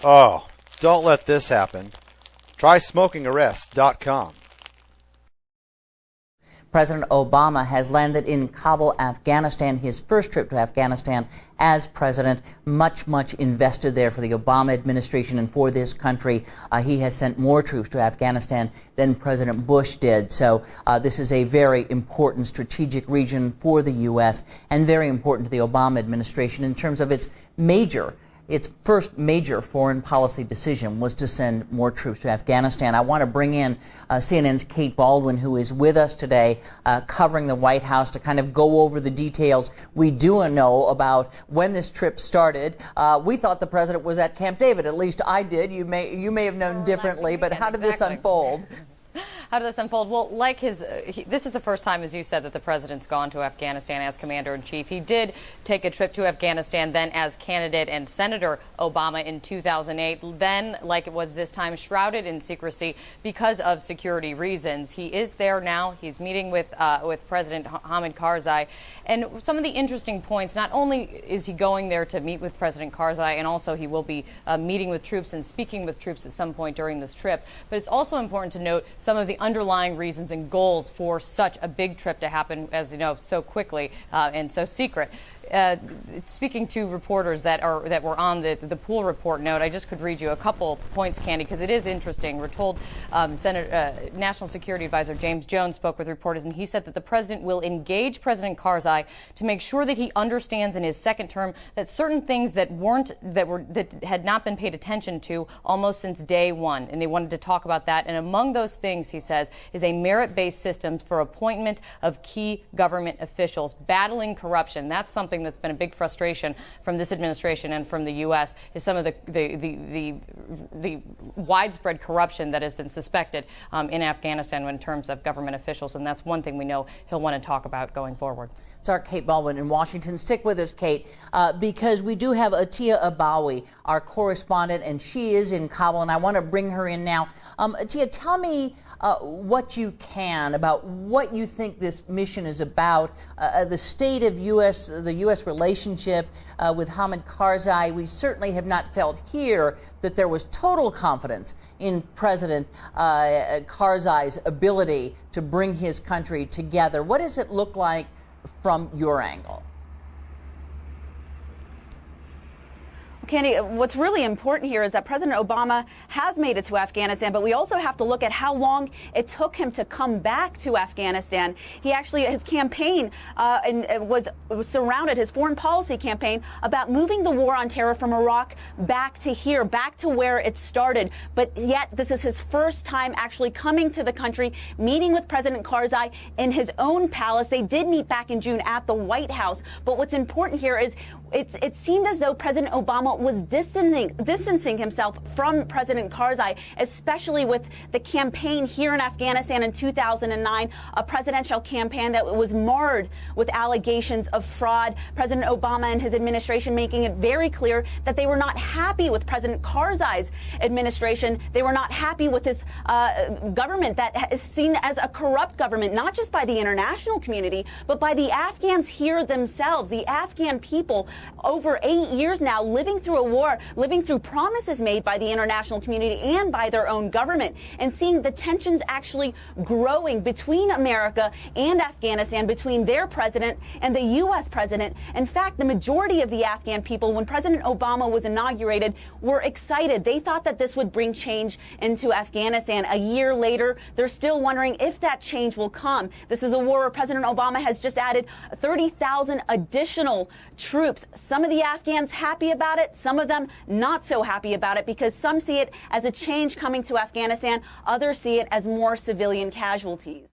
Oh, don't let this happen. Try smokingarrest.com. President Obama has landed in Kabul, Afghanistan, his first trip to Afghanistan as president. Much invested there for the Obama administration and for this country. He has sent more troops to Afghanistan than President Bush did. So this is a very important strategic region for the U.S. and very important to the Obama administration in terms of its first major foreign policy decision was to send more troops to Afghanistan. I want to bring in CNN's Kate Baldwin, who is with us today, covering the White House, to kind of go over the details we do know about when this trip started. We thought the president was at Camp David. At least I did. You may have known differently, but how did this unfold? How did this unfold? Well, this is the first time, as you said, that the president's gone to Afghanistan as commander-in-chief. He did take a trip to Afghanistan then as candidate and Senator Obama in 2008. Then, like it was this time, shrouded in secrecy because of security reasons. He is there now. He's meeting with President Hamid Karzai. And some of the interesting points, not only is he going there to meet with President Karzai, and also he will be meeting with troops and speaking with troops at some point during this trip, but it's also important to note some of the underlying reasons and goals for such a big trip to happen, as you know, so quickly and so secret. Speaking to reporters that were on the pool report note, I just could read you a couple points, Candy, because it is interesting. We're told National Security Advisor James Jones spoke with reporters, and he said that the president will engage President Karzai to make sure that he understands in his second term that certain things that had not been paid attention to almost since day one, and they wanted to talk about that. And among those things, he says, is a merit-based system for appointment of key government officials, battling corruption. That's something that's been a big frustration from this administration and from the U.S. is some of the widespread corruption that has been suspected in Afghanistan in terms of government officials, and that's one thing we know he'll want to talk about going forward. It's our Kate Baldwin in Washington. Stick with us, Kate, because we do have Atia Abawi, our correspondent, and she is in Kabul, and I want to bring her in now. Atia, tell me what you can about what you think this mission is about, the state of the U.S. relationship with Hamid Karzai. We certainly have not felt here that there was total confidence in President Karzai's ability to bring his country together. What does it look like from your angle? Candy, what's really important here is that President Obama has made it to Afghanistan, but we also have to look at how long it took him to come back to Afghanistan. He actually, his campaign was surrounded, his foreign policy campaign, about moving the war on terror from Iraq back to here, back to where it started. But yet, this is his first time actually coming to the country, meeting with President Karzai in his own palace. They did meet back in June at the White House. But what's important here is it seemed as though President Obama was distancing himself from President Karzai, especially with the campaign here in Afghanistan in 2009, a presidential campaign that was marred with allegations of fraud. President Obama and his administration making it very clear that they were not happy with President Karzai's administration. They were not happy with this government that is seen as a corrupt government, not just by the international community, but by the Afghans here themselves, the Afghan people, over 8 years now, living through a war, living through promises made by the international community and by their own government, and seeing the tensions actually growing between America and Afghanistan, between their president and the U.S. president. In fact, the majority of the Afghan people, when President Obama was inaugurated, were excited. They thought that this would bring change into Afghanistan. A year later, they're still wondering if that change will come. This is a war where President Obama has just added 30,000 additional troops. Some of the Afghans happy about it, some of them not so happy about it, because some see it as a change coming to Afghanistan, others see it as more civilian casualties.